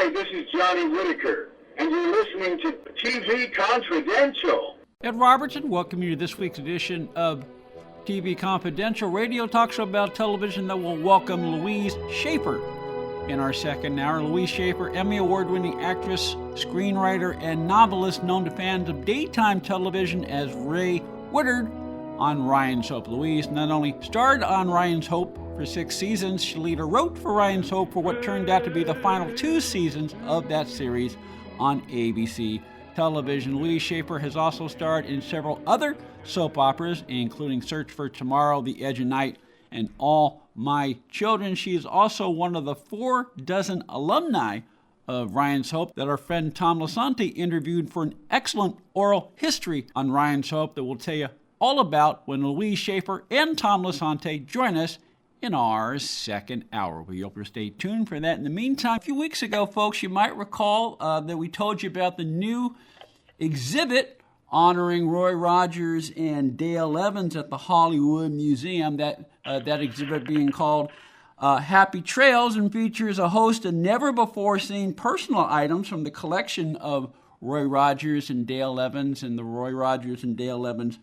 Hi, this is Johnny Whitaker, and you're listening to TV Confidential. Ed Robertson, welcome you to this week's edition of TV Confidential, radio talk show about television that will welcome Louise Schaefer in our second hour. Louise Schaefer, Emmy Award-winning actress, screenwriter, and novelist known to fans of daytime television as Ray Woodard on Ryan's Hope. Louise not only starred on Ryan's Hope for 6 seasons, she later wrote for Ryan's Hope for what turned out to be the final 2 seasons of that series on ABC television. Louise Schaefer has also starred in several other soap operas, including Search for Tomorrow, The Edge of Night, and All My Children. She is also one of the 4 dozen alumni of Ryan's Hope that our friend Tom Lasante interviewed for an excellent oral history on Ryan's Hope that we'll tell you all about when Louise Schaefer and Tom Lasante join us in our second hour. We hope you'll stay tuned for that. In the meantime, a few weeks ago, folks, you might recall that we told you about the new exhibit honoring Roy Rogers and Dale Evans at the Hollywood Museum. That exhibit being called Happy Trails and features a host of never-before-seen personal items from the collection of Roy Rogers and Dale Evans and the Roy Rogers and Dale Evans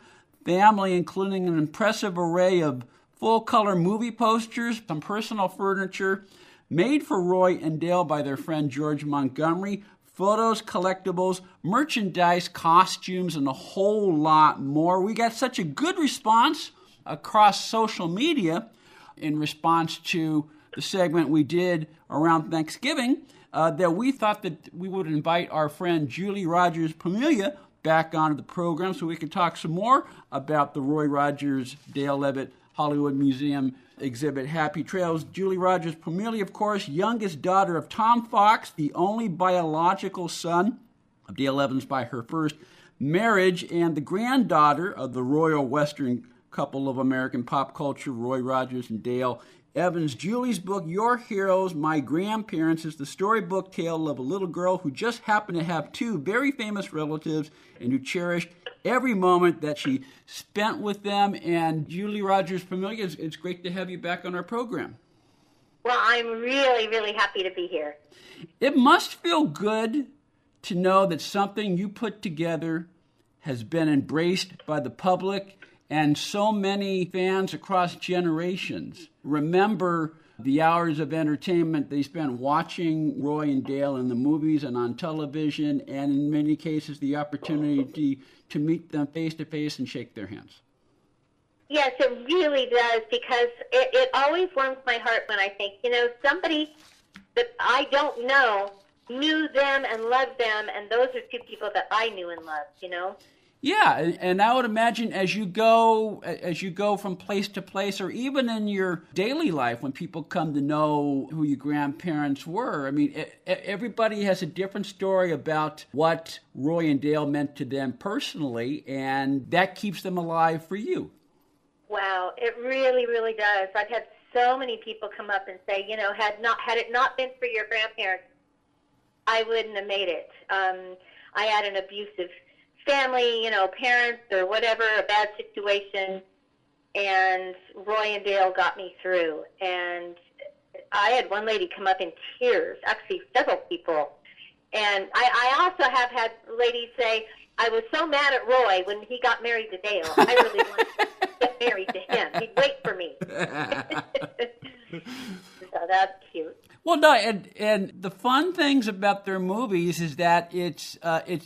family, including an impressive array of full-color movie posters, some personal furniture made for Roy and Dale by their friend George Montgomery, photos, collectibles, merchandise, costumes, and a whole lot more. We got such a good response across social media in response to the segment we did around Thanksgiving that we thought that we would invite our friend Julie Rogers Pomilia back onto the program so we could talk some more about the Roy Rogers, Dale Levitt Hollywood Museum exhibit, Happy Trails. Julie Rogers Pomilia, of course, youngest daughter of Tom Fox, the only biological son of Dale Evans by her first marriage, and the granddaughter of the royal Western couple of American pop culture, Roy Rogers and Dale Evans. Julie's book, Your Heroes, My Grandparents, is the storybook tale of a little girl who just happened to have 2 very famous relatives and who cherished every moment that she spent with them. And Julie Rogers Pomilia, it's great to have you back on our program. Well, I'm really, really happy to be here. It must feel good to know that something you put together has been embraced by the public, and so many fans across generations remember the hours of entertainment they spent watching Roy and Dale in the movies and on television, and in many cases the opportunity to meet them face to face and shake their hands. Yes, it really does, because it always warms my heart when I think, somebody that I don't know knew them and loved them, and those are 2 people that I knew and loved, Yeah, and I would imagine as you go from place to place, or even in your daily life when people come to know who your grandparents were, I mean, everybody has a different story about what Roy and Dale meant to them personally, and that keeps them alive for you. Wow, it really, really does. I've had so many people come up and say, had it not been for your grandparents, I wouldn't have made it. I had an abusive family, parents or whatever, a bad situation, and Roy and Dale got me through. And I had one lady come up in tears, actually several people. And I also have had ladies say, I was so mad at Roy when he got married to Dale. I really wanted to get married to him. He'd wait for me. So that's cute. Well, no, and the fun things about their movies is that it's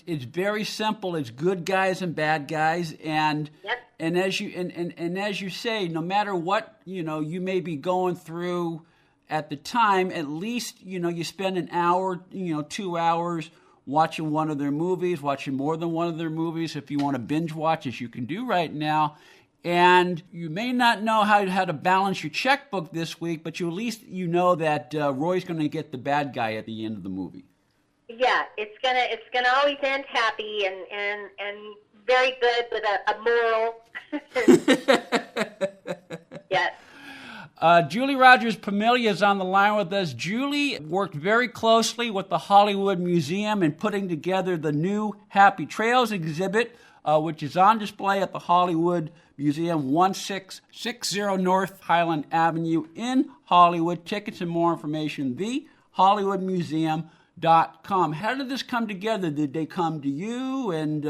very simple. It's good guys and bad guys, and yep. and as you say, no matter what you may be going through at the time, at least you spend an hour, 2 hours watching one of their movies, watching more than one of their movies. If you want to binge watch, as you can do right now. And you may not know how to balance your checkbook this week, but you at least know that Roy's going to get the bad guy at the end of the movie. Yeah, it's gonna always end happy and very good with a moral. Yes. Julie Rogers Pomilia is on the line with us. Julie worked very closely with the Hollywood Museum in putting together the new Happy Trails exhibit, which is on display at the Hollywood Museum, 1660 North Highland Avenue in Hollywood. Tickets and more information, thehollywoodmuseum.com. TV.com. How did this come together? Did they come to you, and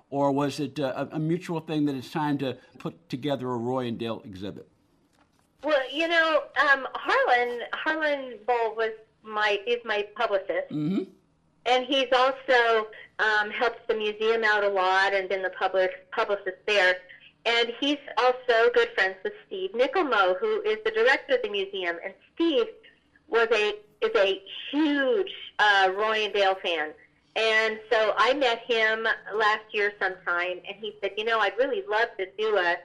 or was it a mutual thing that it's time to put together a Roy and Dale exhibit? Well, Harlan Boll is my publicist, Mm-hmm. and he's also helped the museum out a lot and been the publicist there. And he's also good friends with Steve Nycklemoe, who is the director of the museum. And Steve is a huge Roy and Dale fan. And so I met him last year sometime, and he said, I'd really love to do a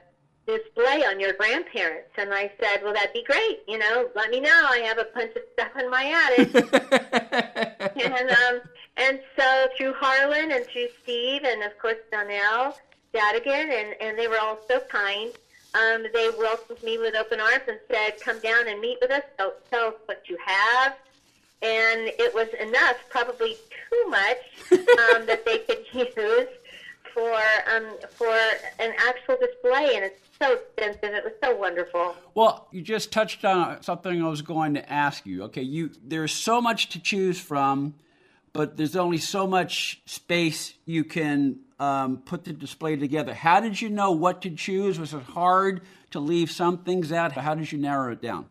display on your grandparents. And I said, well, that'd be great. Let me know. I have a bunch of stuff in my attic. And so through Harlan and through Steve and, of course, Donnell Dadigan, and they were all so kind. They welcomed me with open arms and said, come down and meet with us. Tell us what you have. And it was enough, probably too much, that they could use for an actual display. And it's so extensive. It was so wonderful. Well, you just touched on something I was going to ask you. Okay, there's so much to choose from, but there's only so much space you can put the display together. How did you know what to choose? Was it hard to leave some things out? How did you narrow it down?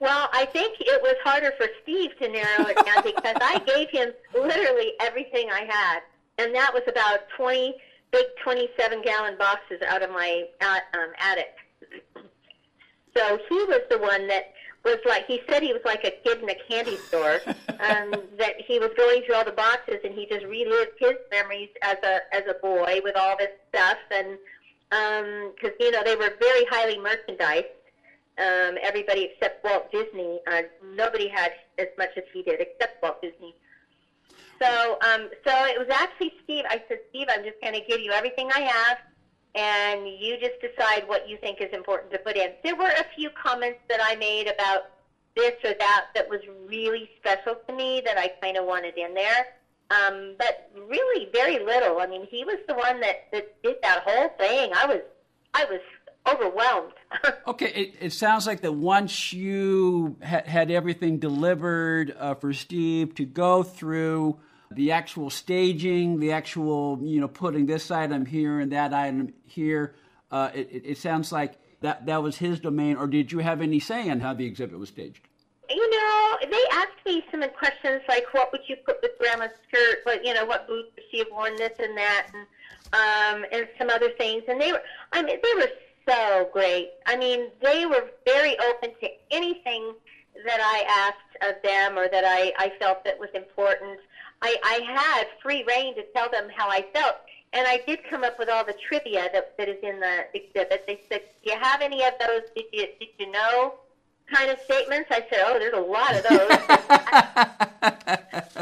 Well, I think it was harder for Steve to narrow it down because I gave him literally everything I had. And that was about 20 big 27-gallon boxes out of my attic. So he was the one that was like, he said he was like a kid in a candy store, that he was going through all the boxes and he just relived his memories as a boy with all this stuff. And because, they were very highly merchandised. Everybody except Walt Disney. Nobody had as much as he did except Walt Disney. So it was actually Steve. I said, Steve, I'm just going to give you everything I have, and you just decide what you think is important to put in. There were a few comments that I made about this or that was really special to me that I kind of wanted in there, but really very little. I mean, he was the one that did that whole thing. I was overwhelmed. Okay, it sounds like that once you had everything delivered for Steve to go through the actual staging, the actual, putting this item here and that item here, it sounds like that was his domain, or did you have any say in how the exhibit was staged? They asked me some questions like, what would you put with Grandma's skirt? What boots would she have worn, this and that, and some other things. And they were so great. I mean, they were very open to anything that I asked of them or that I felt that was important. I had free reign to tell them how I felt, and I did come up with all the trivia that is in the exhibit. They said, do you have any of those did you know kind of statements? I said, oh, there's a lot of those.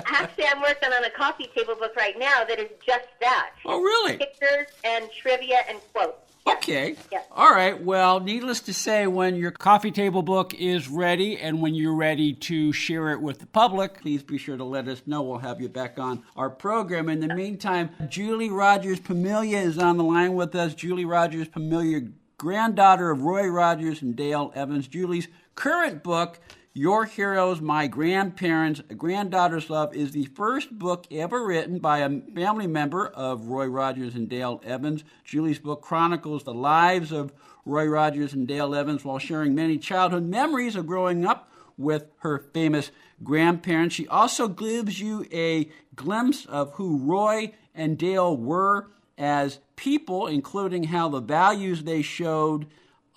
Actually, I'm working on a coffee table book right now that is just that. Oh, really? Pictures and trivia and quotes. Okay. Yes. All right. Well, needless to say, when your coffee table book is ready and when you're ready to share it with the public, please be sure to let us know. We'll have you back on our program. In the meantime, Julie Rogers Pomilia is on the line with us. Julie Rogers Pomilia, granddaughter of Roy Rogers and Dale Evans. Julie's current book, Your Heroes, My Grandparents, A Granddaughter's Love, is the first book ever written by a family member of Roy Rogers and Dale Evans. Julie's book chronicles the lives of Roy Rogers and Dale Evans while sharing many childhood memories of growing up with her famous grandparents. She also gives you a glimpse of who Roy and Dale were as people, including how the values they showed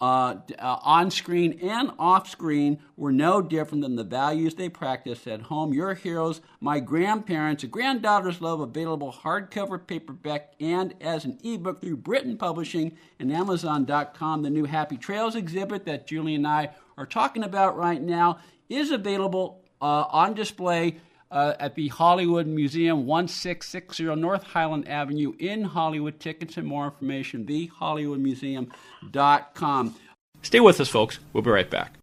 on screen and off screen were no different than the values they practiced at home. Your Heroes, My Grandparents, A Granddaughter's Love, available hardcover, paperback, and as an ebook through Britain Publishing and Amazon.com. The new Happy Trails exhibit that Julie and I are talking about right now is available on display at the Hollywood Museum, 1660 North Highland Avenue in Hollywood. Tickets and more information, thehollywoodmuseum.com. Stay with us, folks. We'll be right back.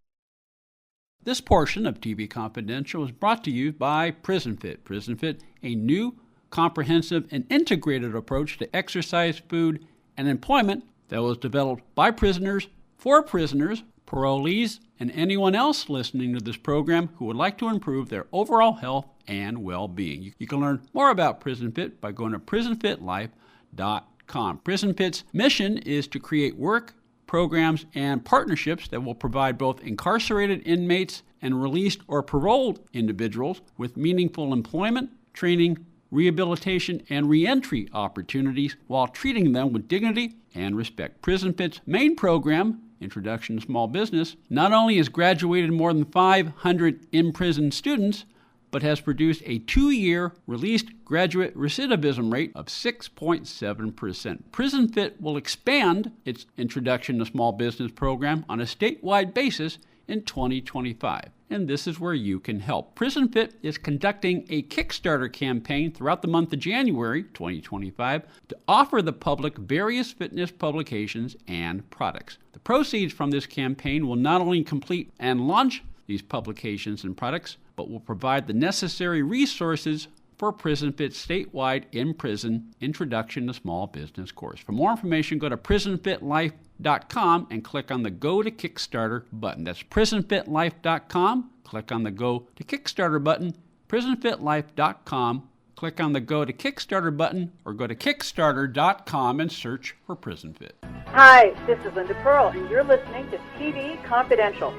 This portion of TV Confidential is brought to you by PrisonFit. PrisonFit, a new, comprehensive, and integrated approach to exercise, food, and employment that was developed by prisoners for prisoners. parolees, and anyone else listening to this program who would like to improve their overall health and well-being. You can learn more about Prison Fit by going to prisonfitlife.com. Prison Fit's mission is to create work, programs, and partnerships that will provide both incarcerated inmates and released or paroled individuals with meaningful employment, training, rehabilitation, and reentry opportunities while treating them with dignity and respect. Prison Fit's main program, Introduction to Small Business, not only has graduated more than 500 in-prison students, but has produced a 2-year released graduate recidivism rate of 6.7%. Prison Fit will expand its Introduction to Small Business program on a statewide basis in 2025. And this is where you can help. Prison Fit is conducting a Kickstarter campaign throughout the month of January 2025 to offer the public various fitness publications and products. The proceeds from this campaign will not only complete and launch these publications and products, but will provide the necessary resources for Prison Fit's statewide in-prison Introduction to Small Business course. For more information, go to prisonfitlife.com and click on the Go to Kickstarter button. That's prisonfitlife.com. Click on the Go to Kickstarter button. prisonfitlife.com. Click on the Go to Kickstarter button or go to kickstarter.com and search for Prison Fit. Hi, this is Linda Pearl, and you're listening to TV Confidential.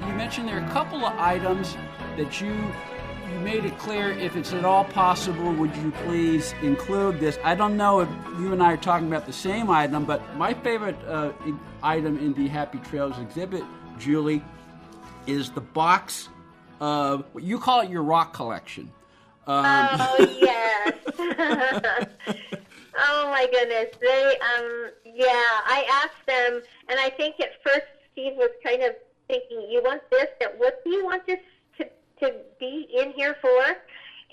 You mentioned there are a couple of items that you made it clear, if it's at all possible, would you please include this? I don't know if you and I are talking about the same item, but my favorite item in the Happy Trails exhibit, Julie, is the box of, you call it your rock collection. Oh, yes. Oh, my goodness. They, I asked them, and I think at first Steve was kind of thinking, you want this? What do you want this to be in here for?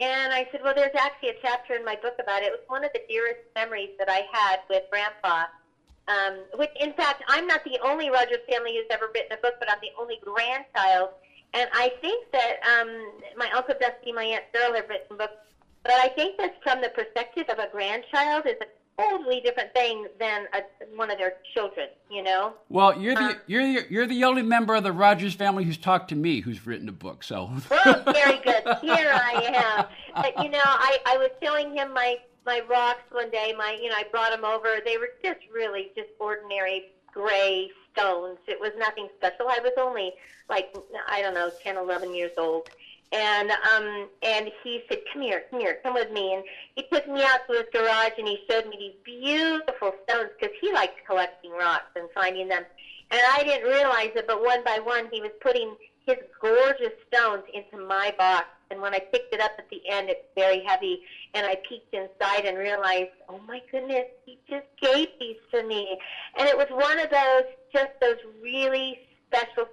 And I said, well, there's actually a chapter in my book about it. It was one of the dearest memories that I had with Grandpa. Which, in fact, I'm not the only Rogers family who's ever written a book, but I'm the only grandchild. And I think that my Uncle Dusty, my Aunt Cheryl have written books, but I think that from the perspective of a grandchild is a totally different thing than one of their children, you know? Well, you're the only member of the Rogers family who's talked to me who's written a book, so. Well, very good. Here I am. But, you know, I was showing him my rocks one day. I brought them over. They were just really just ordinary gray stones. It was nothing special. I was only 10, 11 years old. And he said, come here, come with me. And he took me out to his garage and he showed me these beautiful stones because he likes collecting rocks and finding them. And I didn't realize it, but one by one he was putting his gorgeous stones into my box. And when I picked it up at the end, it's very heavy. And I peeked inside and realized, oh my goodness, he just gave these to me. And it was one of those really special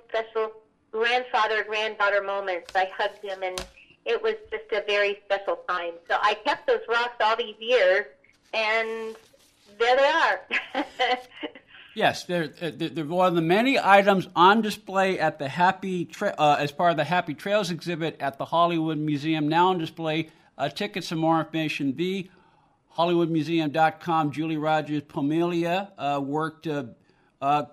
granddaughter moments. I hugged him, and it was just a very special time. So I kept those rocks all these years, and there they are. Yes, they're one of the many items on display at the as part of the Happy Trails exhibit at the Hollywood Museum. Now on display, tickets and more information, hollywoodmuseum.com. Julie Rogers Pomilia worked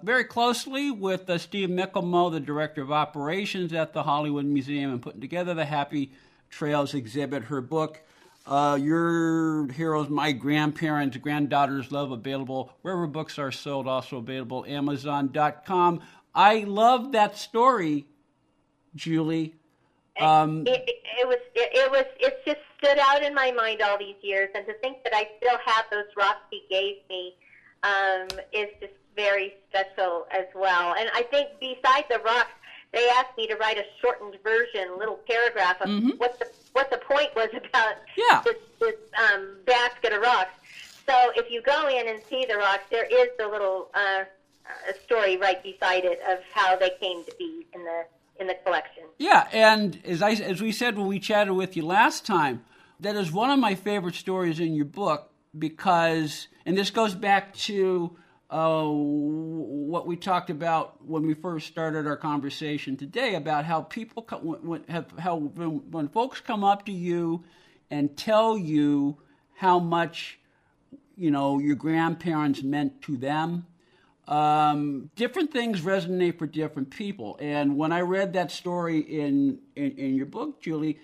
very closely with Steve Nycklemoe, the Director of Operations at the Hollywood Museum, and putting together the Happy Trails exhibit. Her book, Your Heroes, My Grandparents, Granddaughter's Love, available wherever books are sold, also available Amazon.com. I love that story, Julie. It just stood out in my mind all these years, and to think that I still have those rocks he gave me is just very special as well. And I think besides the rocks, they asked me to write a shortened version, a little paragraph of what the point was about this basket of rocks. So if you go in and see the rocks, there is the little story right beside it of how they came to be in the collection. Yeah, and as we said when we chatted with you last time, that is one of my favorite stories in your book because, and this goes back to what we talked about when we first started our conversation today about how people when folks come up to you and tell you how much your grandparents meant to them. Different things resonate for different people. And when I read that story in your book, Julie,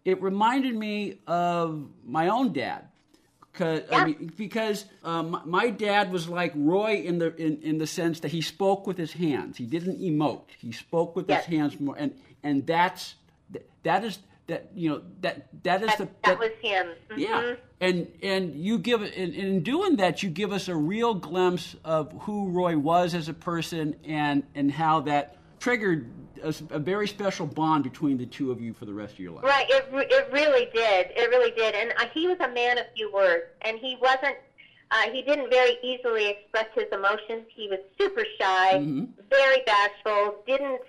it reminded me of my own dad. Because my dad was like Roy in the sense that he spoke with his hands. He didn't emote. He spoke with his hands more, and that was him. Mm-hmm. Yeah, and you give in doing that, you give us a real glimpse of who Roy was as a person, and how that triggered a very special bond between the two of you for the rest of your life. Right, it really did. It really did. And he was a man of few words, and he didn't very easily express his emotions. He was super shy, Mm-hmm. very bashful, didn't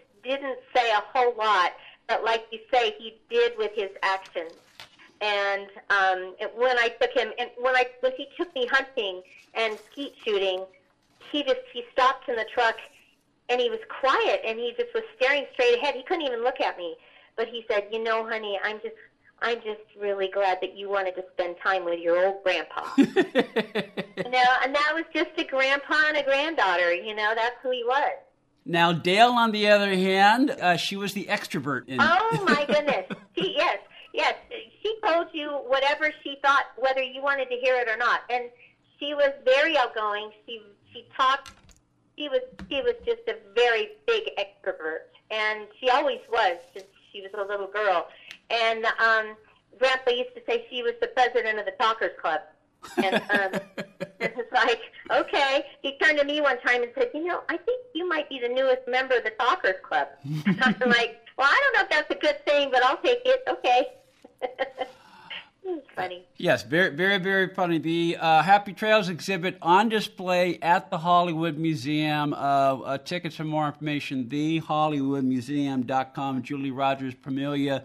say a whole lot, but like you say, he did with his actions. And when I took him, and when he took me hunting and skeet shooting, he stopped in the truck. And he was quiet, and he just was staring straight ahead. He couldn't even look at me. But he said, honey, I'm just really glad that you wanted to spend time with your old grandpa. And that was just a grandpa and a granddaughter. That's who he was. Now, Dale, on the other hand, she was the extrovert. Oh, my goodness. Yes. She told you whatever she thought, whether you wanted to hear it or not. And she was very outgoing. She talked. She was just a very big extrovert, and she always was since she was a little girl. And Grandpa used to say she was the president of the Talkers Club. And it's like, okay. He turned to me one time and said, I think you might be the newest member of the Talkers Club. And I'm like, well, I don't know if that's a good thing, but I'll take it. Okay. Funny. Yes, very, very, very funny. The Happy Trails exhibit on display at the Hollywood Museum. Tickets for more information, thehollywoodmuseum.com. Julie Rogers Pomilia,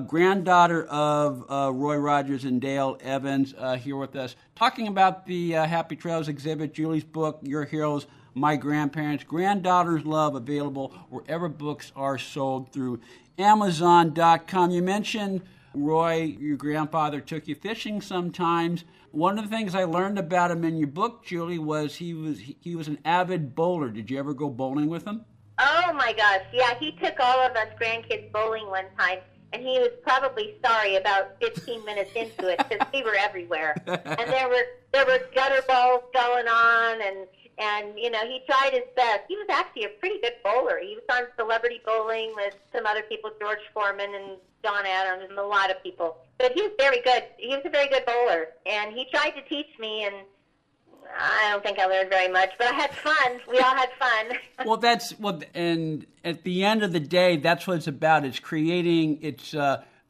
granddaughter of Roy Rogers and Dale Evans, here with us, talking about the Happy Trails exhibit, Julie's book, Your Heroes, My Grandparents, Granddaughter's Love, available wherever books are sold through Amazon.com. You mentioned Roy, your grandfather, took you fishing sometimes. One of the things I learned about him in your book, Julie, was he was an avid bowler. Did you ever go bowling with him? Oh, my gosh. Yeah, he took all of us grandkids bowling one time, and he was probably sorry about 15 minutes into it because we were everywhere. And there were gutter balls going on, and he tried his best. He was actually a pretty good bowler. He was on Celebrity Bowling with some other people, George Foreman and Don Adams and a lot of people. But he was very good. He was a very good bowler. And he tried to teach me, and I don't think I learned very much, but I had fun. We all had fun. And at the end of the day, that's what it's about. It's creating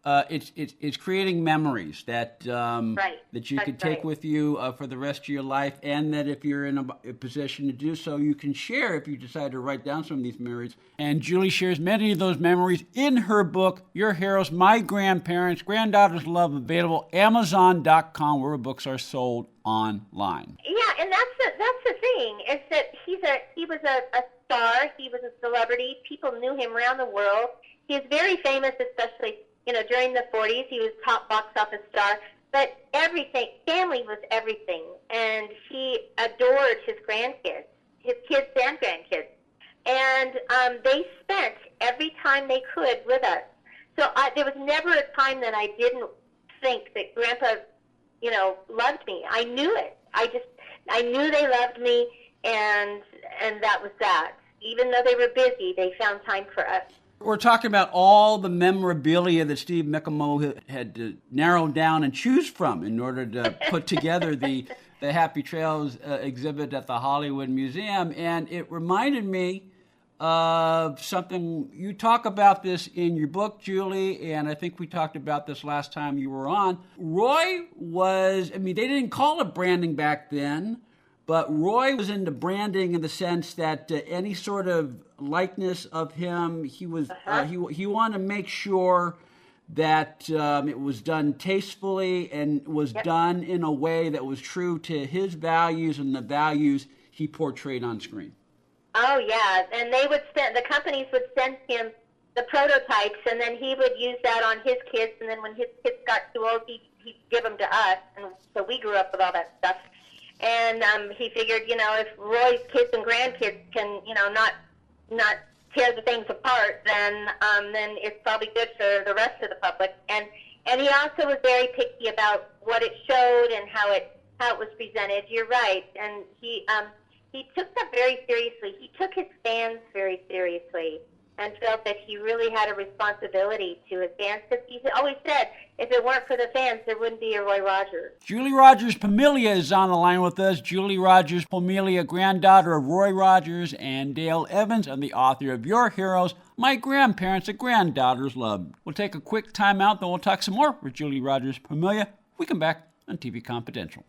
it's creating memories that that you can take with you for the rest of your life, and that if you're in a position to do so, you can share if you decide to write down some of these memories. And Julie shares many of those memories in her book, Your Heroes, My Grandparents, Granddaughter's Love, available Amazon.com, where books are sold online. Yeah, and that's the thing, is that he was a star. He was a celebrity. People knew him around the world. He was very famous, especially during the 40s. He was top box office star. But everything, family was everything. And he adored his grandkids, his kids and grandkids. And they spent every time they could with us. So there was never a time that I didn't think that Grandpa, loved me. I knew it. I knew they loved me, and that was that. Even though they were busy, they found time for us. We're talking about all the memorabilia that Steve Nycklemoe had to narrow down and choose from in order to put together the Happy Trails exhibit at the Hollywood Museum. And it reminded me of something, you talk about this in your book, Julie, and I think we talked about this last time you were on. Roy was, they didn't call it branding back then, but Roy was into branding in the sense that any sort of likeness of him, he was he wanted to make sure that it was done tastefully and was done in a way that was true to his values and the values he portrayed on screen. Oh, yeah, and the companies would send him the prototypes, and then he would use that on his kids, and then when his kids got too old, he'd give them to us, and so we grew up with all that stuff. And he figured, if Roy's kids and grandkids can, not tear the things apart, then it's probably good for the rest of the public. And he also was very picky about what it showed and how it was presented. You're right, and he took that very seriously. He took his fans very seriously, and felt that he really had a responsibility to his fans, because he always said, if it weren't for the fans, there wouldn't be a Roy Rogers. Julie Rogers Pomilia is on the line with us. Julie Rogers Pomilia, granddaughter of Roy Rogers and Dale Evans, and the author of Your Heroes, My Grandparents and Granddaughters Loved. We'll take a quick time out, then we'll talk some more with Julie Rogers Pomilia. We come back on TV Confidential.